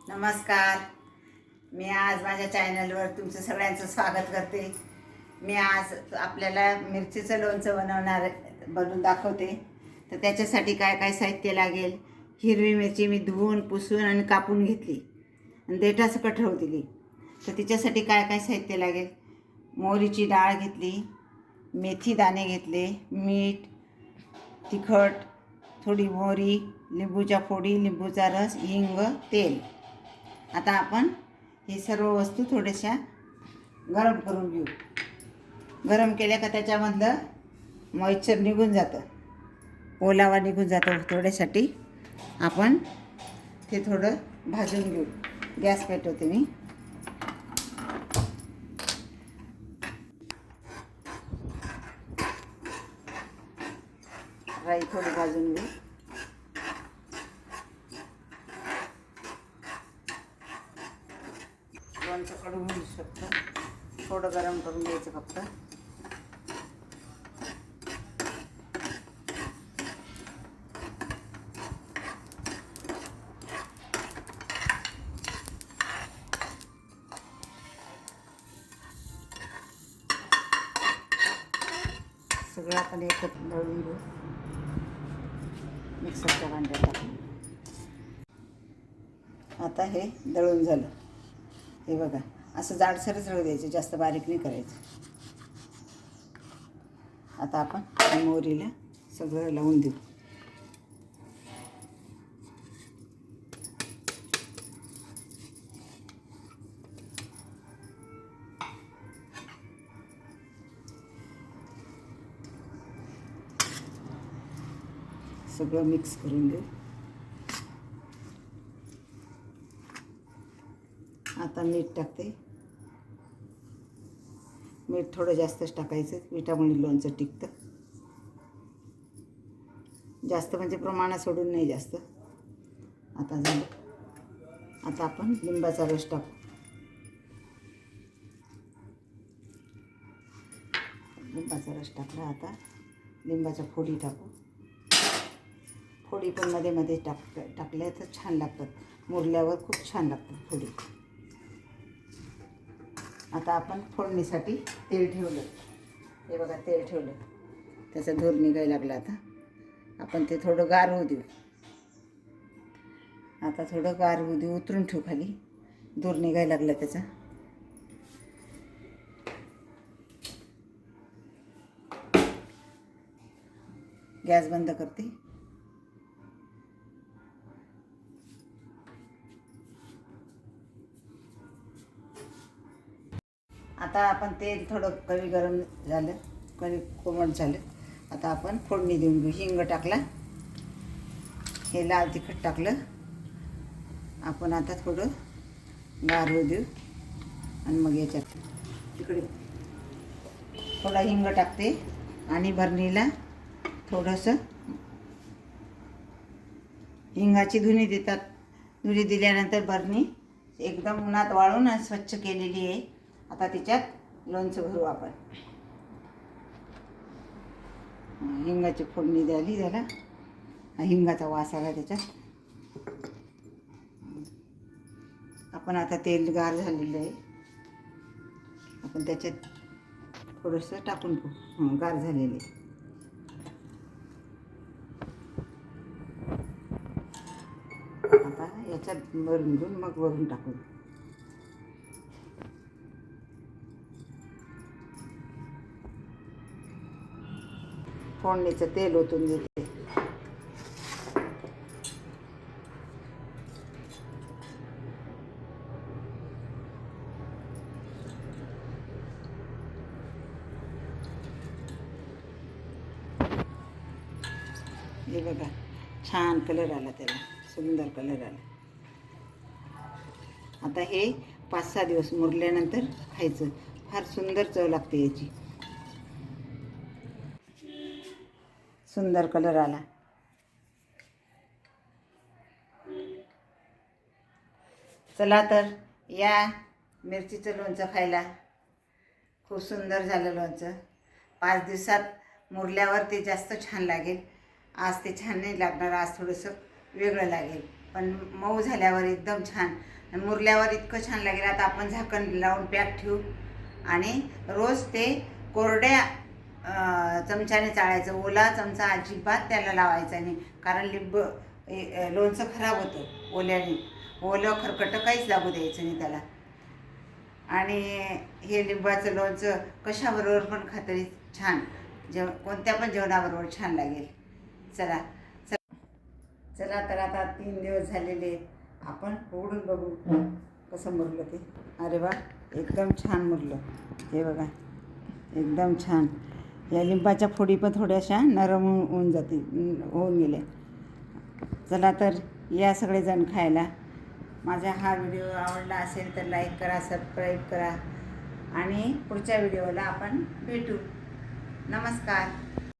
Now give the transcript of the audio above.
नमस्कार. मी आज माझ्या चॅनलवर तुमचं सगळ्यांचं स्वागत करते. मी आज आपल्याला मिरचीचं लोणचं बनवून दाखवते. तर त्याच्यासाठी काय काय साहित्य लागेल. हिरवी मिरची मी धुवून पुसून आणि कापून घेतली आणि देठासकट ठेवून दिली. तर तिच्यासाठी काय काय साहित्य लागेल. मोहरीची डाळ घेतली, मेथी दाणे घेतले, मीठ, तिखट, थोडी मोहरी, लिंबूच्या फोडी, लिंबूचा रस, हिंग, तेल. आता आपण हे सर्व वस्तू थोड्याशा गरम करून घेऊ. गरम केल्या का त्याच्यामधलं मॉइश्चर निघून जातं, ओलावा निघून जातो. थोड्यासाठी आपण ते थोडं भाजून घेऊ. गॅस पेटवते मी. राई थोडी भाजून घेऊ. लोणचं कडून घेऊ शकतो. थोडं गरम करून घ्यायचं फक्त. सगळं आपण एकत्र दळून घेऊ. मिक्सरच्या भांड्यात टाकून. आता हे दळून झालं. हे बघा, असं जाडसरच रळू द्यायचं, जास्त बारीक नाही करायचं. आता आपण मोहरीला सगळं लावून देऊ. सगळं मिक्स करून देऊ. आता मीठ टाकते. मीठ थोडं जास्तच टाकायचं, मिठामुळे लोणचं टिकतं. जास्त म्हणजे प्रमाणात सोडून नाही जास्त. आता झालं. आता आपण लिंबाचा रस टाकू. लिंबाचा रस टाकला. आता लिंबाच्या फोडी टाकू. फोडी पण मध्ये मध्ये टाकल्या तर छान लागतात. मुरल्यावर खूप छान लागतात फोडी. आता आपण फोडणीसाठी तेल ठेवलं. हे बघा, तेल ठेवलं. त्याचा धूर निघायला लागला. आता आपण ते थोडं गार होऊ देऊ. आता थोडं गार होऊ देऊ. उतरून ठेवू खाली. धूर निघायला लागला त्याचा. गॅस बंद करते. आता आपण तेल थोडं कमी गरम झालं, कमी कोमट झालं. आता आपण फोडणी देऊन घेऊ. हिंग टाकला, हे लाल तिखट टाकलं. आपण आता थोडं गार होऊ देऊ आणि मग याच्यात तिकडे थोडा हिंग टाकते आणि भरणीला थोडंसं हिंगाची धुणी देतात. धुणी दिल्यानंतर भरणी एकदम उन्हात वाळून आणि स्वच्छ केलेली आहे. आता तिच्यात लोणचं भरू आपण. हिंगाची फोडणी द्याली त्याला. हिंगाचा वास आला त्याच्यात. आपण आता तेल गार झालेलं आहे. आपण त्याच्यात थोडंसं टाकून घेऊ. गार झालेले. आता याच्यात भरून घेऊन मग वरून टाकू. फोडणीचं तेल ओतून देते. हे बघा, छान कलर आला त्याला, सुंदर कलर आला. आता हे 5-6 दिवस मुरल्यानंतर खायचं. फार सुंदर चव लागते याची. सुंदर कलर आला. चला तर या मिरचीचं लोणचं खायला. खूप सुंदर झालं लोणचं. 5 दिवसात मुरल्यावर ते जास्त छान लागेल. आज ते छान नाही लागणार. आज थोडंसं वेगळं लागेल. पण मऊ झाल्यावर एकदम छान आणि मुरल्यावर इतकं छान लागेल. आता आपण झाकण लावून पॅक ठेवू आणि रोज ते कोरड्या चमच्याने चाळायचं. ओला चमचा अजिबात त्याला लावायचा नाही, कारण लोणचं खराब होतं ओल्याने. ओलं खरकटं काहीच लागू द्यायचं नाही त्याला. आणि हे लिंबाचं लोणचं कशाबरोबर पण खातरी छान, कोणत्या पण जेवणाबरोबर छान लागेल. चला चला तर आता 3 दिवस झालेले, आपण उघडून बघू कसं मुरलं ते. अरे वा, एकदम छान मुरलं. हे बघा, एकदम छान. या लिंबाच्या फोडी पण थोड्याशा नरम होऊन गेल्या. चला तर या सगळेजण खायला. माझा हा व्हिडिओ आवडला असेल तर लाईक करा, सबस्क्राईब करा आणि पुढच्या व्हिडिओला आपण भेटू. नमस्कार.